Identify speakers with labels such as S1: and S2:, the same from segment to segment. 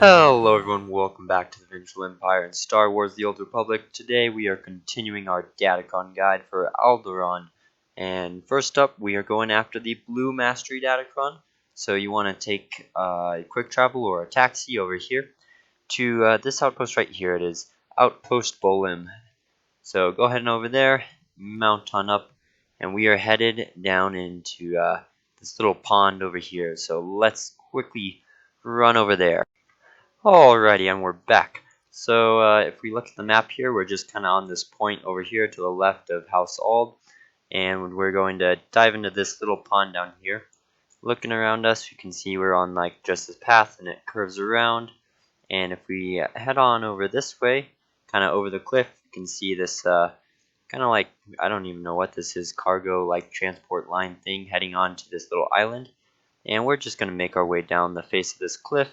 S1: Hello everyone, welcome back to the Vengeful Empire and Star Wars The Old Republic. Today we are continuing our Datacron guide for Alderaan. And first up, we are going after the Blue Mastery Datacron. So you want to take a quick travel or a taxi over here to this outpost right here. It is Outpost Bolim. So go ahead and over there, mount on up, and we are headed down into this little pond over here. So let's quickly run over there. Alrighty, and we're back. So if we look at the map here, we're just kind of on this point over here to the left of House Ald, and we're going to dive into this little pond down here. Looking around us, you can see we're on like just this path, and it curves around. And if we head on over this way, kind of over the cliff, you can see this kind of like, I don't even know what this is, cargo like transport line thing heading on to this little island. And we're just going to make our way down the face of this cliff.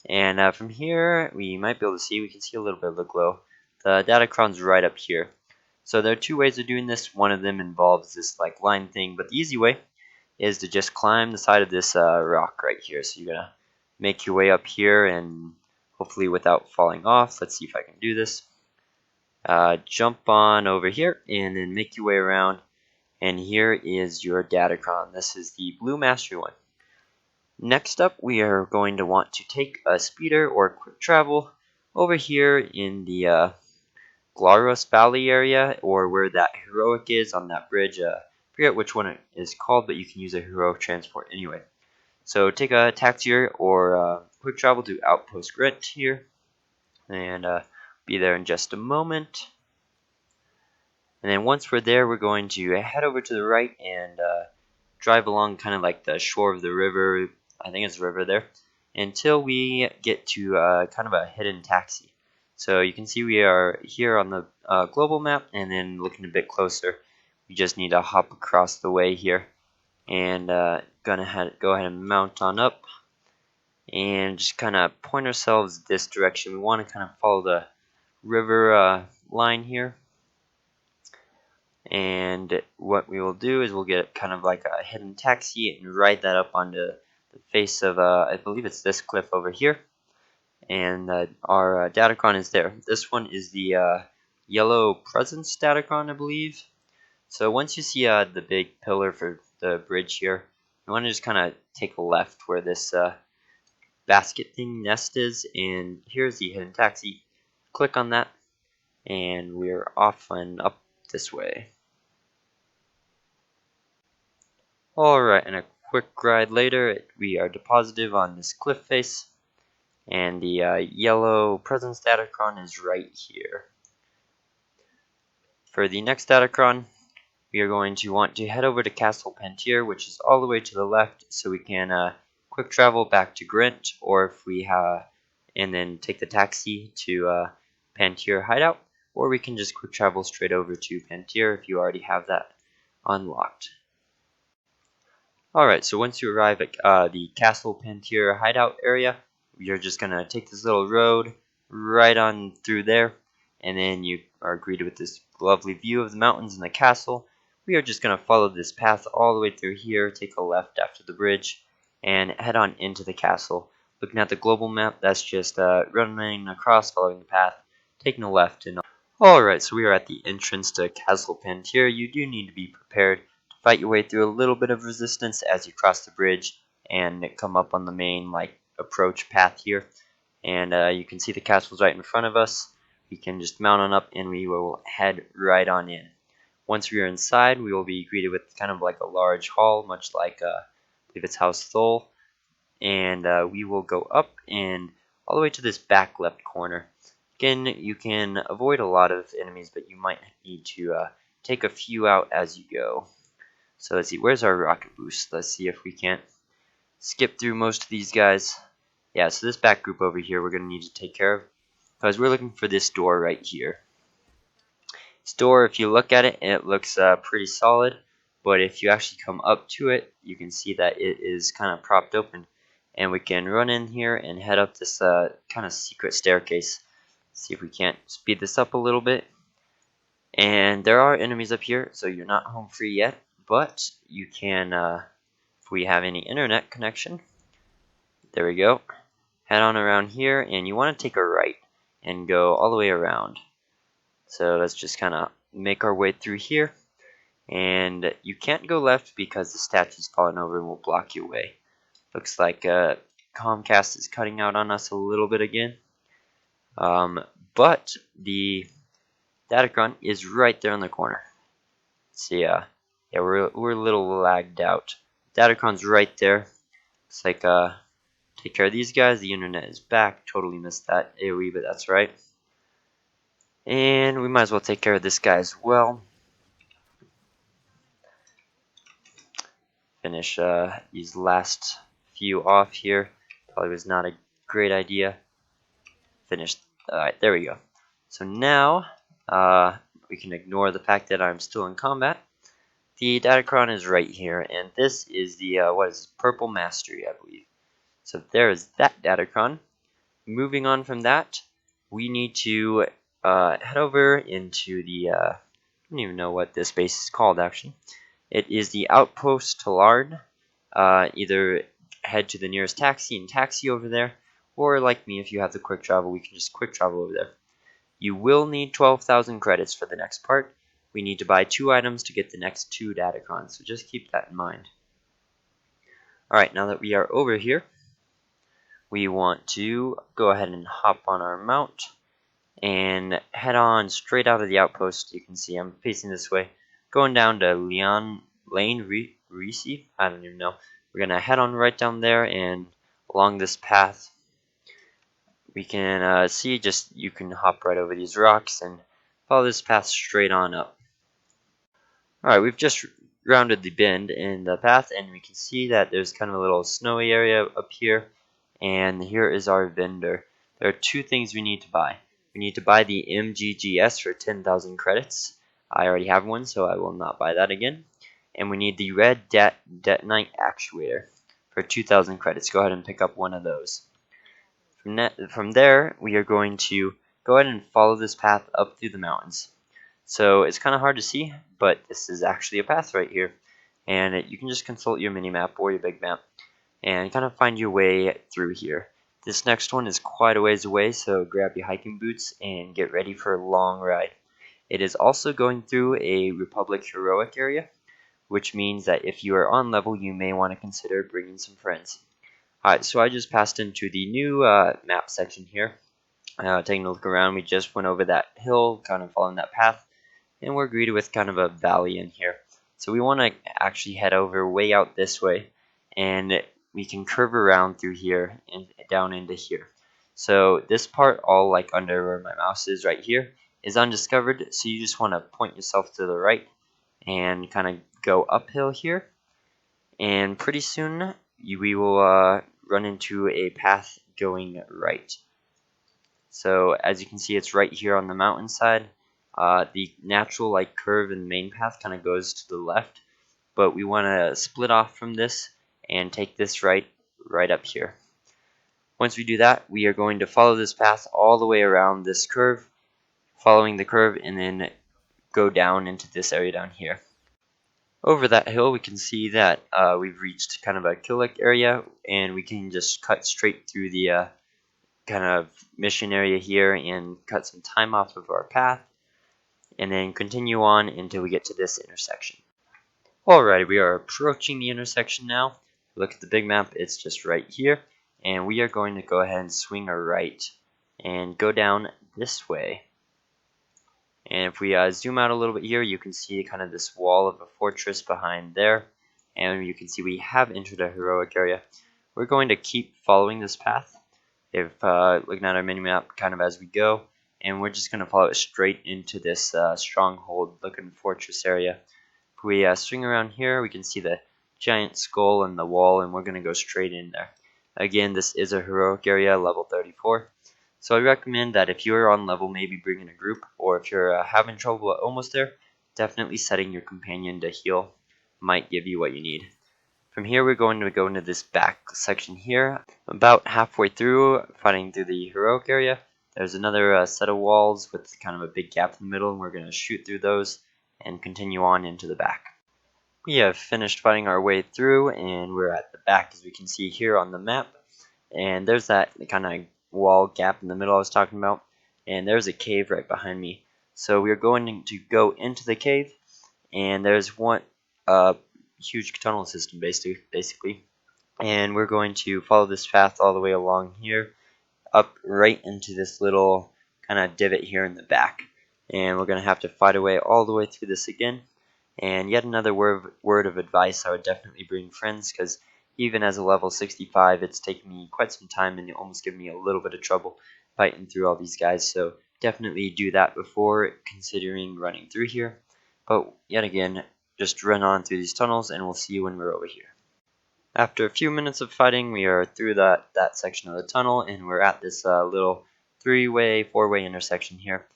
S1: And from here, we might be able to see, we can see a little bit of the glow. The Datacron's right up here. So there are two ways of doing this. One of them involves this like line thing, but the easy way is to just climb the side of this rock right here. So you're gonna make your way up here, and hopefully without falling off. Let's see if I can do this. Jump on over here, and then make your way around. And here is your Datacron. This is the Blue Mastery one. Next up, we are going to want to take a speeder or quick travel over here in the Glaros Valley area, or where that heroic is on that bridge. I forget which one it is called, but you can use a heroic transport anyway. So take a taxi or quick travel to Outpost Grint here, and be there in just a moment. And then once we're there, we're going to head over to the right and drive along kind of like the shore of the river. I think it's a river there, until we get to kind of a hidden taxi. So you can see we are here on the global map, and then looking a bit closer, we just need to hop across the way here, and gonna go ahead and mount on up, and just kind of point ourselves this direction. We want to kind of follow the river line here, and what we will do is we'll get kind of like a hidden taxi and ride that up onto the face of, I believe it's this cliff over here, and our Datacron is there. This one is the Yellow Presence Datacron, I believe. So once you see the big pillar for the bridge here, you want to just kind of take a left where this basket thing nest is, and here's the hidden taxi. Click on that, and we're off and up this way. Alright, and a quick ride later, we are deposited on this cliff face, and the Yellow Presence Datacron is right here. For the next Datacron, we are going to want to head over to Castle Pantier, which is all the way to the left, so we can quick travel back to Grint, or if we and then take the taxi to Pantier Hideout, or we can just quick travel straight over to Pantier if you already have that unlocked. Alright, so once you arrive at the Castle Pantier hideout area, you're just going to take this little road right on through there, and then you are greeted with this lovely view of the mountains and the castle. We are just going to follow this path all the way through here, take a left after the bridge, and head on into the castle. Looking at the global map, that's just running across, following the path, taking a left. And alright, so we are at the entrance to Castle Pantier. You do need to be prepared. Fight your way through a little bit of resistance as you cross the bridge and come up on the main like approach path here. And you can see the castle's right in front of us. We can just mount on up, and we will head right on in. Once we are inside, we will be greeted with kind of like a large hall, much like I believe it's House Thol. And we will go up and all the way to this back left corner. Again, you can avoid a lot of enemies, but you might need to take a few out as you go. So let's see, where's our rocket boost? Let's see if we can't skip through most of these guys. Yeah, so this back group over here we're going to need to take care of, because we're looking for this door right here. This door, if you look at it, it looks pretty solid, but if you actually come up to it, you can see that it is kind of propped open. And we can run in here and head up this kind of secret staircase. See if we can't speed this up a little bit. And there are enemies up here, so you're not home free yet. But you can, if we have any internet connection, there we go, head on around here, and you want to take a right and go all the way around. So let's just kind of make our way through here. And you can't go left because the statue's falling over and will block your way. Looks like Comcast is cutting out on us a little bit again. But the Datacron is right there in the corner. See, yeah, we're a little lagged out. Datacron's right there. It's like, take care of these guys. The internet is back. Totally missed that AoE, but that's right. And we might as well take care of this guy as well. Finish these last few off here. Probably was not a great idea. Finished. Alright, there we go. So now, we can ignore the fact that I'm still in combat. The Datacron is right here, and this is the, Purple Mastery, I believe. So there is that Datacron. Moving on from that, we need to head over into the, I don't even know what this base is called, actually. It is the Outpost Alderaan. Either head to the nearest taxi and taxi over there, or like me, if you have the quick travel, we can just quick travel over there. You will need 12,000 credits for the next part. We need to buy 2 items to get the next 2 Datacrons, so just keep that in mind. Alright, now that we are over here, we want to go ahead and hop on our mount and head on straight out of the outpost. You can see I'm facing this way, going down to Lane Reese. I don't even know. We're gonna head on right down there, and along this path, we can see you can hop right over these rocks and follow this path straight on up. Alright, we've just rounded the bend in the path, and we can see that there's kind of a little snowy area up here, and here is our vendor. There are 2 things we need to buy. We need to buy the MGGS for 10,000 credits. I already have one, so I will not buy that again. And we need the red detonite actuator for 2,000 credits. Go ahead and pick up one of those. From there, we are going to go ahead and follow this path up through the mountains. So it's kind of hard to see, but this is actually a path right here. And you can just consult your mini-map or your big map and kind of find your way through here. This next one is quite a ways away, so grab your hiking boots and get ready for a long ride. It is also going through a Republic heroic area, which means that if you are on level, you may want to consider bringing some friends. Alright, so I just passed into the new map section here. Taking a look around, we just went over that hill, kind of following that path, and we're greeted with kind of a valley in here. So we want to actually head over way out this way, and we can curve around through here and down into here. So this part, all like under where my mouse is right here, is undiscovered, so you just want to point yourself to the right and kind of go uphill here, and pretty soon we will run into a path going right. So as you can see, it's right here on the mountainside. The natural like curve in the main path kind of goes to the left, but we want to split off from this and take this right up here. Once we do that, we are going to follow this path all the way around this curve, following the curve, and then go down into this area down here. Over that hill, we can see that we've reached kind of a Killick area, and we can just cut straight through the kind of mission area here and cut some time off of our path, and then continue on until we get to this intersection. Alright, we are approaching the intersection now. Look at the big map, it's just right here, and we are going to go ahead and swing our right and go down this way. And if we zoom out a little bit here, you can see kind of this wall of a fortress behind there, and you can see we have entered a heroic area. We're going to keep following this path, looking at our mini-map kind of as we go, and we're just going to follow it straight into this stronghold looking fortress area. If we swing around here, we can see the giant skull and the wall, and we're going to go straight in there. Again, this is a heroic area, level 34. So I recommend that if you're on level, maybe bring in a group, or if you're having trouble almost there, definitely setting your companion to heal might give you what you need. From here, we're going to go into this back section here. About halfway through, fighting through the heroic area, there's another set of walls with kind of a big gap in the middle, and we're going to shoot through those and continue on into the back. We have finished fighting our way through, and we're at the back, as we can see here on the map. And there's that kind of wall gap in the middle I was talking about, and there's a cave right behind me. So we're going to go into the cave, and there's one huge tunnel system basically, and we're going to follow this path all the way along here, up right into this little kind of divot here in the back, and we're going to have to fight our way all the way through this again. And yet another word of advice, I would definitely bring friends, because even as a level 65, it's taken me quite some time and it almost given me a little bit of trouble fighting through all these guys. So definitely do that before considering running through here. But yet again, just run on through these tunnels and we'll see you when we're over here. After a few minutes of fighting, we are through that section of the tunnel, and we're at this little four-way intersection here.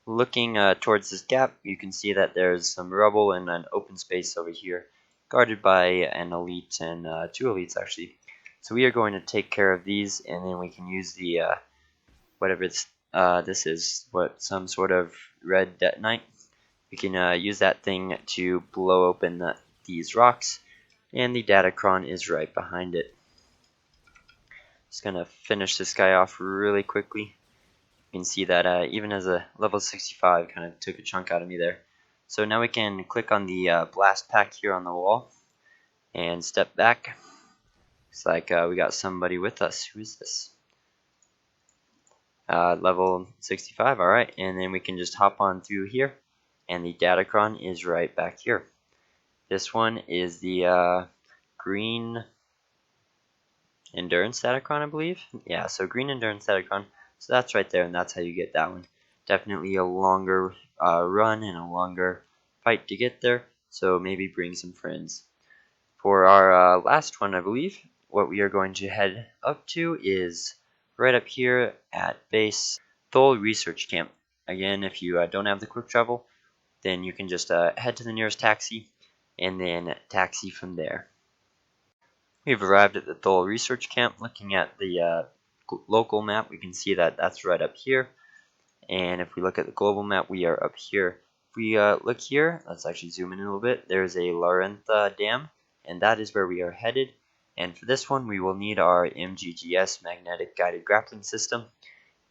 S1: Looking towards this gap, you can see that there's some rubble and an open space over here, guarded by an elite and two elites actually. So we are going to take care of these, and then we can use the whatever this is, some sort of red detonite. We can use that thing to blow open these rocks, and the Datacron is right behind it. Just gonna finish this guy off really quickly. You can see that even as a level 65, kind of took a chunk out of me there. So now we can click on the blast pack here on the wall and step back. Looks like we got somebody with us. Who is this? Level 65, alright. And then we can just hop on through here, and the Datacron is right back here. This one is the green endurance Datacron, I believe. Yeah, so green endurance Datacron. So that's right there, and that's how you get that one. Definitely a longer run and a longer fight to get there, so maybe bring some friends. For our last one, I believe, what we are going to head up to is right up here at base Thol Research Camp. Again, if you don't have the quick travel, then you can just head to the nearest taxi and then taxi from there. We've arrived at the Thol Research Camp. Looking at the local map, we can see that that's right up here. And if we look at the global map, we are up here. If we look here, let's actually zoom in a little bit. There's a Larentha Dam, and that is where we are headed. And for this one, we will need our MGGS Magnetic Guided Grappling System.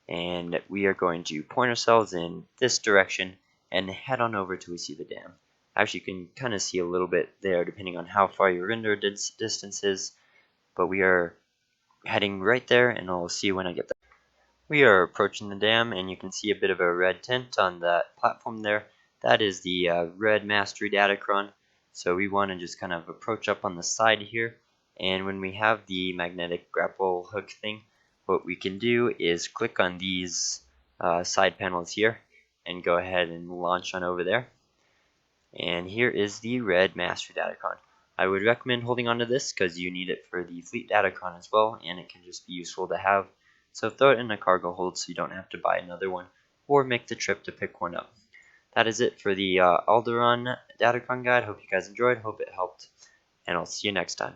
S1: And we are going to point ourselves in this direction and head on over till we see the dam. Actually, you can kind of see a little bit there depending on how far your render distance is, but we are heading right there, and I'll see you when I get there. We are approaching the dam, and you can see a bit of a red tint on that platform there. That is the red mastery Datacron, so we want to just kind of approach up on the side here, and when we have the magnetic grapple hook thing, what we can do is click on these side panels here and go ahead and launch on over there. And here is the red mastery Datacron. I would recommend holding on to this because you need it for the fleet Datacron as well, and it can just be useful to have. So throw it in a cargo hold so you don't have to buy another one or make the trip to pick one up. That is it for the Alderaan Datacron guide. Hope you guys enjoyed, hope it helped, and I'll see you next time.